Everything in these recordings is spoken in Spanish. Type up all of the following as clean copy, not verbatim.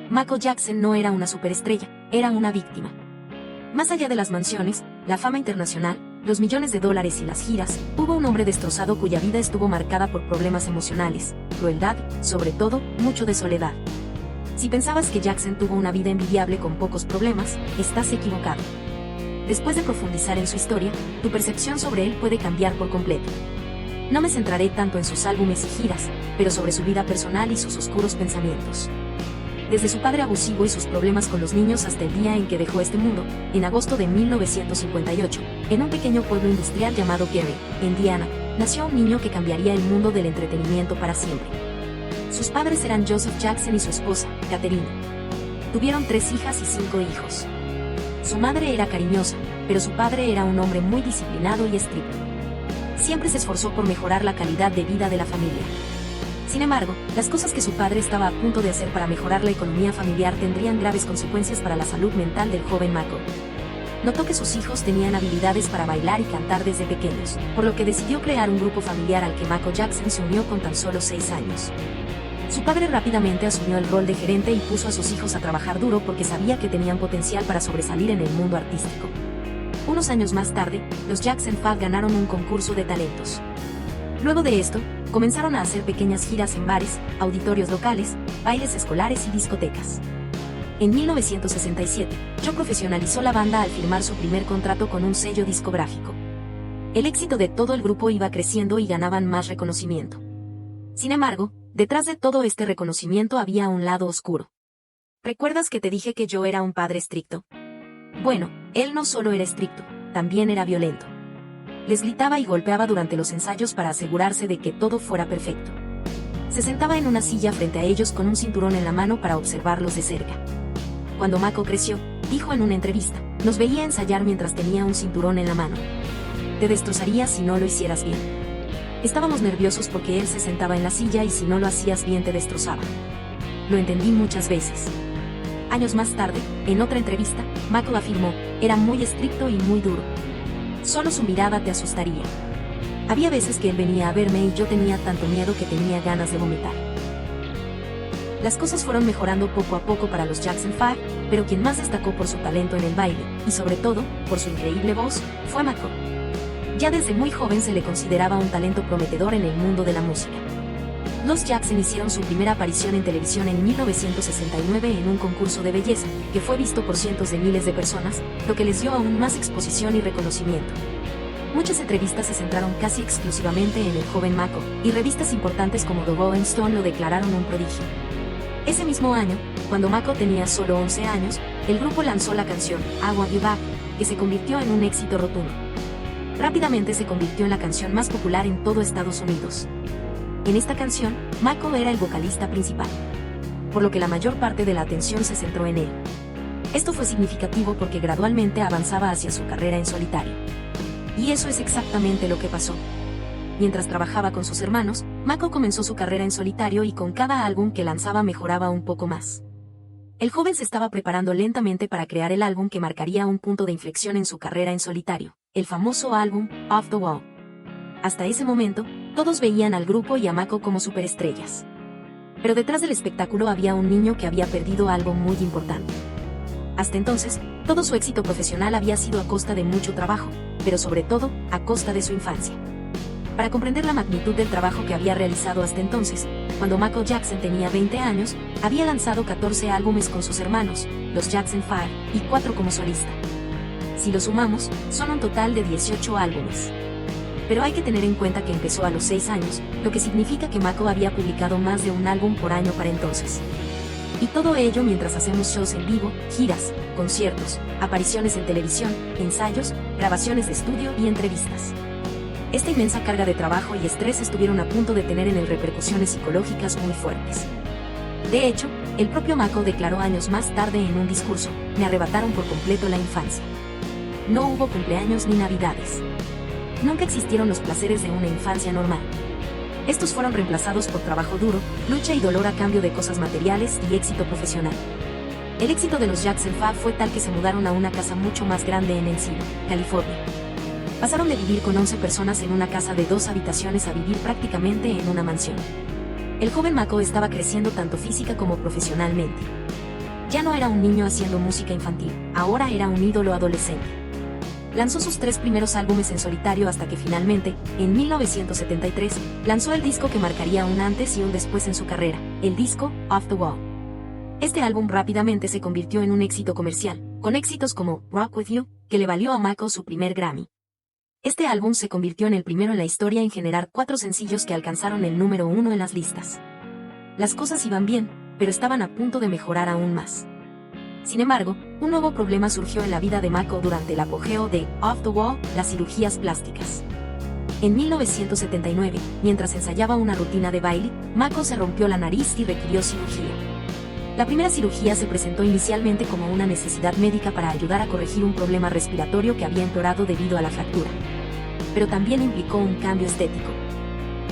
Michael Jackson no era una superestrella, era una víctima. Más allá de las mansiones, la fama internacional, los millones de dólares y las giras, hubo un hombre destrozado cuya vida estuvo marcada por problemas emocionales, crueldad, sobre todo, mucho de soledad. Si pensabas que Jackson tuvo una vida envidiable con pocos problemas, estás equivocado. Después de profundizar en su historia, tu percepción sobre él puede cambiar por completo. No me centraré tanto en sus álbumes y giras, pero sobre su vida personal y sus oscuros pensamientos. Desde su padre abusivo y sus problemas con los niños hasta el día en que dejó este mundo, en agosto de 1958, en un pequeño pueblo industrial llamado Gary, Indiana, nació un niño que cambiaría el mundo del entretenimiento para siempre. Sus padres eran Joseph Jackson y su esposa, Catherine. Tuvieron 3 hijas y 5 hijos. Su madre era cariñosa, pero su padre era un hombre muy disciplinado y estricto. Siempre se esforzó por mejorar la calidad de vida de la familia. Sin embargo, las cosas que su padre estaba a punto de hacer para mejorar la economía familiar tendrían graves consecuencias para la salud mental del joven Michael. Notó que sus hijos tenían habilidades para bailar y cantar desde pequeños, por lo que decidió crear un grupo familiar al que Michael Jackson se unió con tan solo 6 años. Su padre rápidamente asumió el rol de gerente y puso a sus hijos a trabajar duro porque sabía que tenían potencial para sobresalir en el mundo artístico. Unos años más tarde, los Jackson 5 ganaron un concurso de talentos. Luego de esto, comenzaron a hacer pequeñas giras en bares, auditorios locales, bailes escolares y discotecas. En 1967, Joe profesionalizó la banda al firmar su primer contrato con un sello discográfico. El éxito de todo el grupo iba creciendo y ganaban más reconocimiento. Sin embargo, detrás de todo este reconocimiento había un lado oscuro. ¿Recuerdas que te dije que Joe era un padre estricto? Bueno, él no solo era estricto, también era violento. Les gritaba y golpeaba durante los ensayos para asegurarse de que todo fuera perfecto. Se sentaba en una silla frente a ellos con un cinturón en la mano para observarlos de cerca. Cuando Michael creció, dijo en una entrevista, nos veía ensayar mientras tenía un cinturón en la mano. Te destrozaría si no lo hicieras bien. Estábamos nerviosos porque él se sentaba en la silla y si no lo hacías bien te destrozaba. Lo entendí muchas veces. Años más tarde, en otra entrevista, Michael afirmó, era muy estricto y muy duro. Solo su mirada te asustaría. Había veces que él venía a verme y yo tenía tanto miedo que tenía ganas de vomitar. Las cosas fueron mejorando poco a poco para los Jackson 5, pero quien más destacó por su talento en el baile, y sobre todo, por su increíble voz, fue Michael. Ya desde muy joven se le consideraba un talento prometedor en el mundo de la música. Los Jackson hicieron su primera aparición en televisión en 1969 en un concurso de belleza, que fue visto por cientos de miles de personas, lo que les dio aún más exposición y reconocimiento. Muchas entrevistas se centraron casi exclusivamente en el joven Michael, y revistas importantes como The Rolling Stone lo declararon un prodigio. Ese mismo año, cuando Michael tenía solo 11 años, el grupo lanzó la canción I Want You Back, que se convirtió en un éxito rotundo. Rápidamente se convirtió en la canción más popular en todo Estados Unidos. En esta canción, Michael era el vocalista principal, por lo que la mayor parte de la atención se centró en él. Esto fue significativo porque gradualmente avanzaba hacia su carrera en solitario. Y eso es exactamente lo que pasó. Mientras trabajaba con sus hermanos, Michael comenzó su carrera en solitario y con cada álbum que lanzaba mejoraba un poco más. El joven se estaba preparando lentamente para crear el álbum que marcaría un punto de inflexión en su carrera en solitario, el famoso álbum Off the Wall. Hasta ese momento, todos veían al grupo y a Michael como superestrellas. Pero detrás del espectáculo había un niño que había perdido algo muy importante. Hasta entonces, todo su éxito profesional había sido a costa de mucho trabajo, pero sobre todo, a costa de su infancia. Para comprender la magnitud del trabajo que había realizado hasta entonces, cuando Michael Jackson tenía 20 años, había lanzado 14 álbumes con sus hermanos, los Jackson 5, y 4 como solista. Si lo sumamos, son un total de 18 álbumes. Pero hay que tener en cuenta que empezó a los 6 años, lo que significa que Michael había publicado más de un álbum por año para entonces. Y todo ello mientras hacemos shows en vivo, giras, conciertos, apariciones en televisión, ensayos, grabaciones de estudio y entrevistas. Esta inmensa carga de trabajo y estrés estuvieron a punto de tener en él repercusiones psicológicas muy fuertes. De hecho, el propio Michael declaró años más tarde en un discurso, me arrebataron por completo la infancia. No hubo cumpleaños ni navidades. Nunca existieron los placeres de una infancia normal. Estos fueron reemplazados por trabajo duro, lucha y dolor a cambio de cosas materiales y éxito profesional. El éxito de los Jackson 5 fue tal que se mudaron a una casa mucho más grande en Encino, California. Pasaron de vivir con 11 personas en una casa de 2 habitaciones a vivir prácticamente en una mansión. El joven Michael estaba creciendo tanto física como profesionalmente. Ya no era un niño haciendo música infantil, ahora era un ídolo adolescente. Lanzó sus 3 primeros álbumes en solitario hasta que finalmente, en 1973, lanzó el disco que marcaría un antes y un después en su carrera, el disco Off the Wall. Este álbum rápidamente se convirtió en un éxito comercial, con éxitos como Rock With You, que le valió a Michael su primer Grammy. Este álbum se convirtió en el primero en la historia en generar 4 sencillos que alcanzaron el número 1 en las listas. Las cosas iban bien, pero estaban a punto de mejorar aún más. Sin embargo, un nuevo problema surgió en la vida de Michael durante el apogeo de Off the Wall, las cirugías plásticas. En 1979, mientras ensayaba una rutina de baile, Michael se rompió la nariz y requirió cirugía. La primera cirugía se presentó inicialmente como una necesidad médica para ayudar a corregir un problema respiratorio que había empeorado debido a la fractura. Pero también implicó un cambio estético.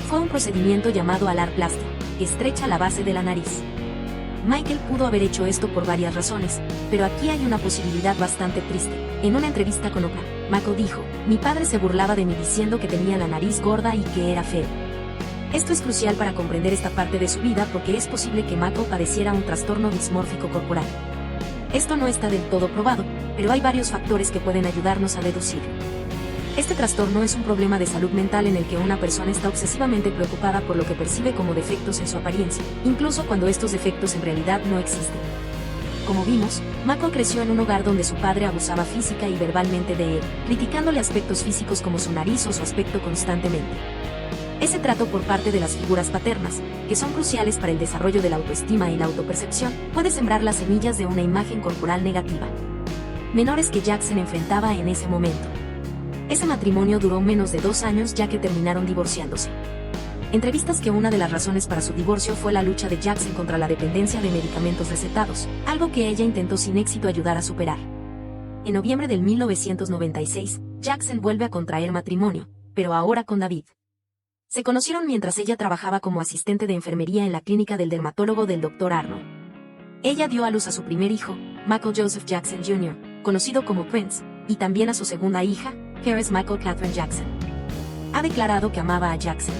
Fue un procedimiento llamado alar-plastia, que estrecha la base de la nariz. Michael pudo haber hecho esto por varias razones, pero aquí hay una posibilidad bastante triste. En una entrevista con Oprah, Michael dijo: "Mi padre se burlaba de mí diciendo que tenía la nariz gorda y que era feo". Esto es crucial para comprender esta parte de su vida porque es posible que Michael padeciera un trastorno dismórfico corporal. Esto no está del todo probado, pero hay varios factores que pueden ayudarnos a deducirlo. Este trastorno es un problema de salud mental en el que una persona está obsesivamente preocupada por lo que percibe como defectos en su apariencia, incluso cuando estos defectos en realidad no existen. Como vimos, Michael creció en un hogar donde su padre abusaba física y verbalmente de él, criticándole aspectos físicos como su nariz o su aspecto constantemente. Ese trato por parte de las figuras paternas, que son cruciales para el desarrollo de la autoestima y la autopercepción, puede sembrar las semillas de una imagen corporal negativa. Menores que Jackson enfrentaba en ese momento. Ese matrimonio duró menos de 2 años ya que terminaron divorciándose. Entrevistas que una de las razones para su divorcio fue la lucha de Jackson contra la dependencia de medicamentos recetados, algo que ella intentó sin éxito ayudar a superar. En noviembre del 1996, Jackson vuelve a contraer matrimonio, pero ahora con David. Se conocieron mientras ella trabajaba como asistente de enfermería en la clínica del dermatólogo del Dr. Arnold. Ella dio a luz a su primer hijo, Michael Joseph Jackson Jr., conocido como Prince, y también a su segunda hija, Paris Michael Catherine Jackson. Ha declarado que amaba a Jackson.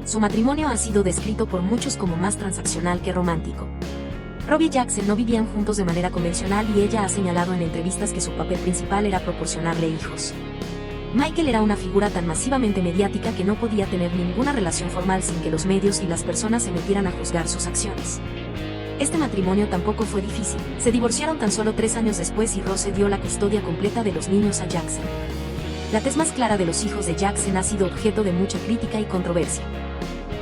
Su matrimonio ha sido descrito por muchos como más transaccional que romántico. Robbie y Jackson no vivían juntos de manera convencional y ella ha señalado en entrevistas que su papel principal era proporcionarle hijos. Michael era una figura tan masivamente mediática que no podía tener ninguna relación formal sin que los medios y las personas se metieran a juzgar sus acciones. Este matrimonio tampoco fue difícil. Se divorciaron tan solo 3 años después y Rose dio la custodia completa de los niños a Jackson. La tez más clara de los hijos de Jackson ha sido objeto de mucha crítica y controversia.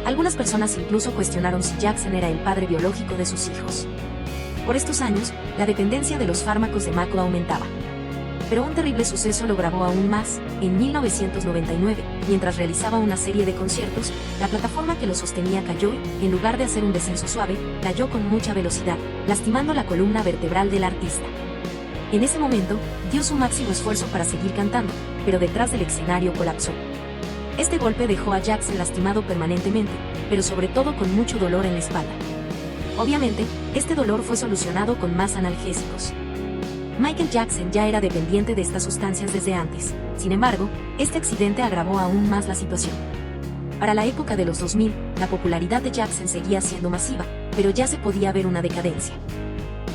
Algunas personas incluso cuestionaron si Jackson era el padre biológico de sus hijos. Por estos años, la dependencia de los fármacos de Michael aumentaba. Pero un terrible suceso lo grabó aún más. En 1999, mientras realizaba una serie de conciertos, la plataforma que lo sostenía cayó y, en lugar de hacer un descenso suave, cayó con mucha velocidad, lastimando la columna vertebral del artista. En ese momento, dio su máximo esfuerzo para seguir cantando, pero detrás del escenario colapsó. Este golpe dejó a Jackson lastimado permanentemente, pero sobre todo con mucho dolor en la espalda. Obviamente, este dolor fue solucionado con más analgésicos. Michael Jackson ya era dependiente de estas sustancias desde antes. Sin embargo, este accidente agravó aún más la situación. Para la época de los 2000, la popularidad de Jackson seguía siendo masiva, pero ya se podía ver una decadencia.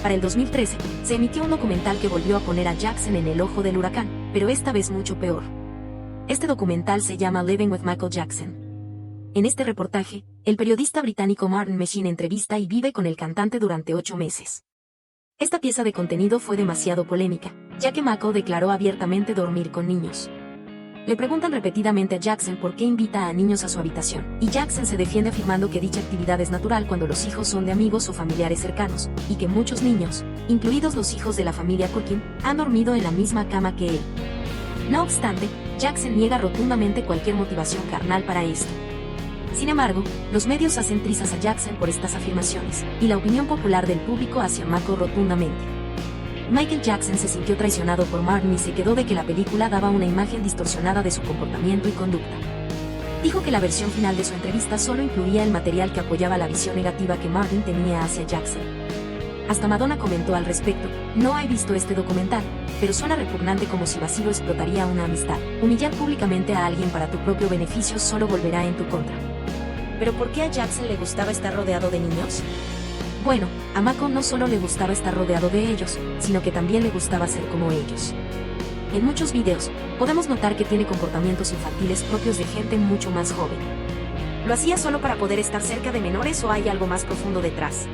Para el 2013, se emitió un documental que volvió a poner a Jackson en el ojo del huracán, pero esta vez mucho peor. Este documental se llama Living with Michael Jackson. En este reportaje, el periodista británico Martin Machine entrevista y vive con el cantante durante 8 meses. Esta pieza de contenido fue demasiado polémica, ya que Michael declaró abiertamente dormir con niños. Le preguntan repetidamente a Jackson por qué invita a niños a su habitación, y Jackson se defiende afirmando que dicha actividad es natural cuando los hijos son de amigos o familiares cercanos, y que muchos niños, incluidos los hijos de la familia Culkin, han dormido en la misma cama que él. No obstante, Jackson niega rotundamente cualquier motivación carnal para esto. Sin embargo, los medios hacen trizas a Jackson por estas afirmaciones, y la opinión popular del público hacia Michael rotundamente. Michael Jackson se sintió traicionado por Martin y se quedó de que la película daba una imagen distorsionada de su comportamiento y conducta. Dijo que la versión final de su entrevista solo incluía el material que apoyaba la visión negativa que Martin tenía hacia Jackson. Hasta Madonna comentó al respecto: "No he visto este documental, pero suena repugnante como si vacío explotaría una amistad. Humillar públicamente a alguien para tu propio beneficio solo volverá en tu contra". ¿Pero por qué a Jackson le gustaba estar rodeado de niños? Bueno, A Mako no solo le gustaba estar rodeado de ellos, sino que también le gustaba ser como ellos. En muchos videos, podemos notar que tiene comportamientos infantiles propios de gente mucho más joven. ¿Lo hacía solo para poder estar cerca de menores o hay algo más profundo detrás?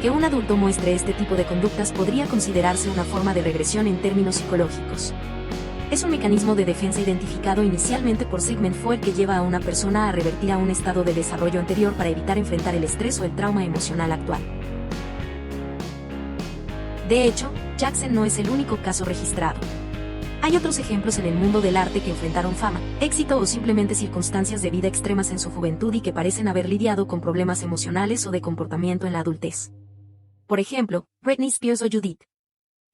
Que un adulto muestre este tipo de conductas podría considerarse una forma de regresión en términos psicológicos. Es un mecanismo de defensa identificado inicialmente por Sigmund Freud que lleva a una persona a revertir a un estado de desarrollo anterior para evitar enfrentar el estrés o el trauma emocional actual. De hecho, Jackson no es el único caso registrado. Hay otros ejemplos en el mundo del arte que enfrentaron fama, éxito o simplemente circunstancias de vida extremas en su juventud y que parecen haber lidiado con problemas emocionales o de comportamiento en la adultez. Por ejemplo, Britney Spears o Judith.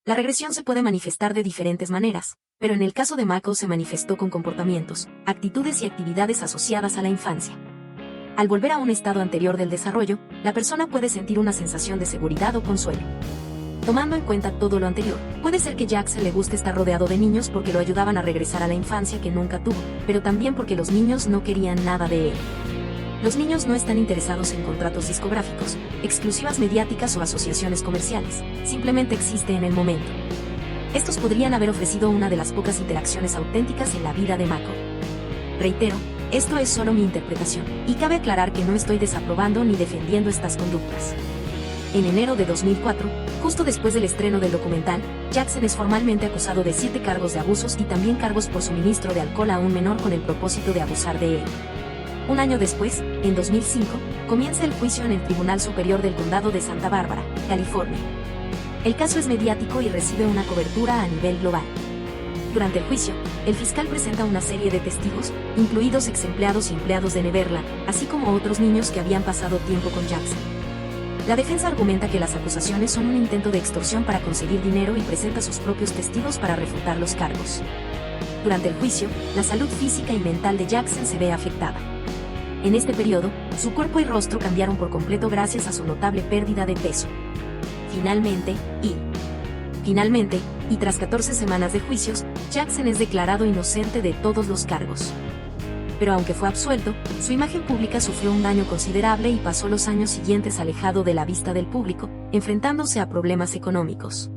La regresión se puede manifestar de diferentes maneras, pero en el caso de Mako se manifestó con comportamientos, actitudes y actividades asociadas a la infancia. Al volver a un estado anterior del desarrollo, la persona puede sentir una sensación de seguridad o consuelo. Tomando en cuenta todo lo anterior, puede ser que Jackson le guste estar rodeado de niños porque lo ayudaban a regresar a la infancia que nunca tuvo, pero también porque los niños no querían nada de él. Los niños no están interesados en contratos discográficos, exclusivas mediáticas o asociaciones comerciales, simplemente existe en el momento. Estos podrían haber ofrecido una de las pocas interacciones auténticas en la vida de Mako. Reitero, esto es solo mi interpretación, y cabe aclarar que no estoy desaprobando ni defendiendo estas conductas. En enero de 2004, justo después del estreno del documental, Jackson es formalmente acusado de 7 cargos de abusos y también cargos por suministro de alcohol a un menor con el propósito de abusar de él. Un año después, en 2005, comienza el juicio en el Tribunal Superior del Condado de Santa Bárbara, California. El caso es mediático y recibe una cobertura a nivel global. Durante el juicio, el fiscal presenta una serie de testigos, incluidos ex empleados y empleados de Neverland, así como otros niños que habían pasado tiempo con Jackson. La defensa argumenta que las acusaciones son un intento de extorsión para conseguir dinero y presenta sus propios testigos para refutar los cargos. Durante el juicio, la salud física y mental de Jackson se ve afectada. En este periodo, su cuerpo y rostro cambiaron por completo gracias a su notable pérdida de peso. Finalmente, y tras 14 semanas de juicios, Jackson es declarado inocente de todos los cargos. Pero aunque fue absuelto, su imagen pública sufrió un daño considerable y pasó los años siguientes alejado de la vista del público, enfrentándose a problemas económicos.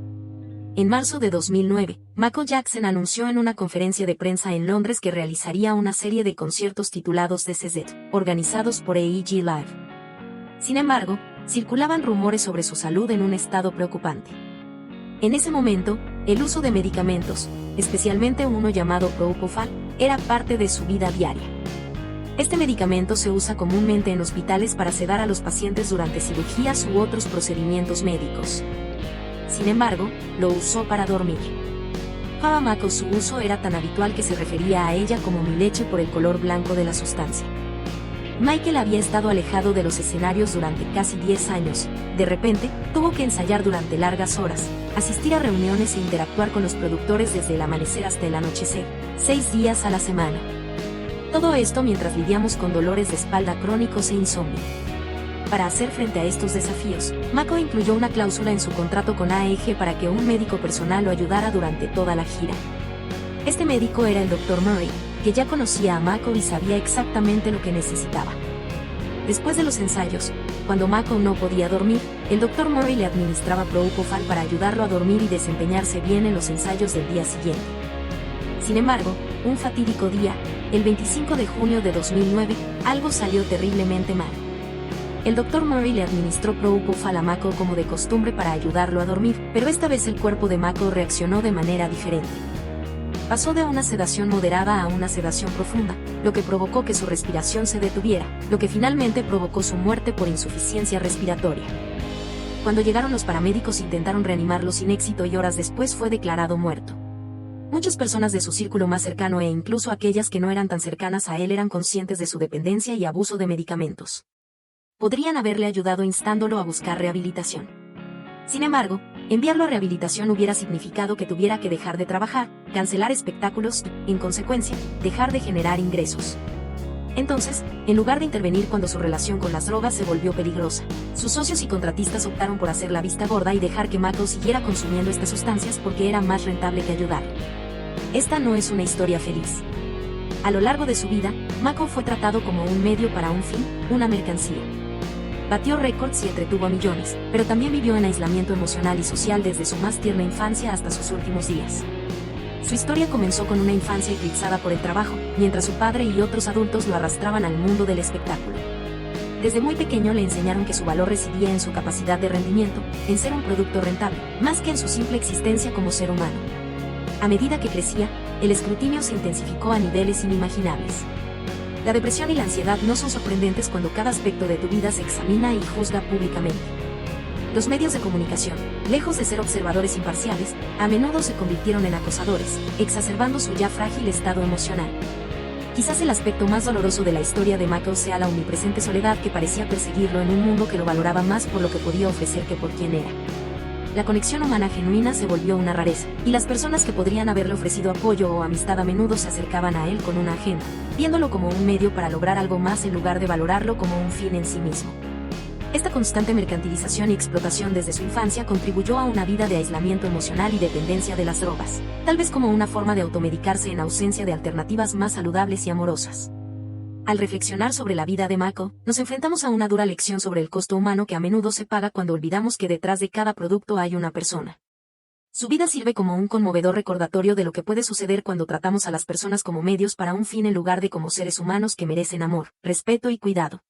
En marzo de 2009, Mako Jackson anunció en una conferencia de prensa en Londres que realizaría una serie de conciertos titulados This Is It, organizados por AEG Live. Sin embargo, circulaban rumores sobre su salud en un estado preocupante. En ese momento, el uso de medicamentos, especialmente uno llamado Propofol, era parte de su vida diaria. Este medicamento se usa comúnmente en hospitales para sedar a los pacientes durante cirugías u otros procedimientos médicos. Sin embargo, lo usó para dormir. Para Mako su uso era tan habitual que se refería a ella como mi leche por el color blanco de la sustancia. Michael había estado alejado de los escenarios durante casi 10 años. De repente, tuvo que ensayar durante largas horas, asistir a reuniones e interactuar con los productores desde el amanecer hasta el anochecer, 6 días a la semana. Todo esto mientras lidiamos con dolores de espalda crónicos e insomnio. Para hacer frente a estos desafíos, Mako incluyó una cláusula en su contrato con AEG para que un médico personal lo ayudara durante toda la gira. Este médico era el Dr. Murray, que ya conocía a Mako y sabía exactamente lo que necesitaba. Después de los ensayos, cuando Mako no podía dormir, el Dr. Murray le administraba Propofol para ayudarlo a dormir y desempeñarse bien en los ensayos del día siguiente. Sin embargo, un fatídico día, el 25 de junio de 2009, algo salió terriblemente mal. El Dr. Murray le administró Propofol a Mako como de costumbre para ayudarlo a dormir, pero esta vez el cuerpo de Mako reaccionó de manera diferente. Pasó de una sedación moderada a una sedación profunda, lo que provocó que su respiración se detuviera, lo que finalmente provocó su muerte por insuficiencia respiratoria. Cuando llegaron los paramédicos intentaron reanimarlo sin éxito y horas después fue declarado muerto. Muchas personas de su círculo más cercano e incluso aquellas que no eran tan cercanas a él eran conscientes de su dependencia y abuso de medicamentos. Podrían haberle ayudado instándolo a buscar rehabilitación. Sin embargo, enviarlo a rehabilitación hubiera significado que tuviera que dejar de trabajar, cancelar espectáculos y, en consecuencia, dejar de generar ingresos. Entonces, en lugar de intervenir cuando su relación con las drogas se volvió peligrosa, sus socios y contratistas optaron por hacer la vista gorda y dejar que Mako siguiera consumiendo estas sustancias porque era más rentable que ayudar. Esta no es una historia feliz. A lo largo de su vida, Mako fue tratado como un medio para un fin, una mercancía. Batió récords y entretuvo a millones, pero también vivió en aislamiento emocional y social desde su más tierna infancia hasta sus últimos días. Su historia comenzó con una infancia eclipsada por el trabajo, mientras su padre y otros adultos lo arrastraban al mundo del espectáculo. Desde muy pequeño le enseñaron que su valor residía en su capacidad de rendimiento, en ser un producto rentable, más que en su simple existencia como ser humano. A medida que crecía, el escrutinio se intensificó a niveles inimaginables. La depresión y la ansiedad no son sorprendentes cuando cada aspecto de tu vida se examina y juzga públicamente. Los medios de comunicación, lejos de ser observadores imparciales, a menudo se convirtieron en acosadores, exacerbando su ya frágil estado emocional. Quizás el aspecto más doloroso de la historia de Michael sea la omnipresente soledad que parecía perseguirlo en un mundo que lo valoraba más por lo que podía ofrecer que por quien era. La conexión humana genuina se volvió una rareza, y las personas que podrían haberle ofrecido apoyo o amistad a menudo se acercaban a él con una agenda, viéndolo como un medio para lograr algo más en lugar de valorarlo como un fin en sí mismo. Esta constante mercantilización y explotación desde su infancia contribuyó a una vida de aislamiento emocional y dependencia de las drogas, tal vez como una forma de automedicarse en ausencia de alternativas más saludables y amorosas. Al reflexionar sobre la vida de Michael, nos enfrentamos a una dura lección sobre el costo humano que a menudo se paga cuando olvidamos que detrás de cada producto hay una persona. Su vida sirve como un conmovedor recordatorio de lo que puede suceder cuando tratamos a las personas como medios para un fin en lugar de como seres humanos que merecen amor, respeto y cuidado.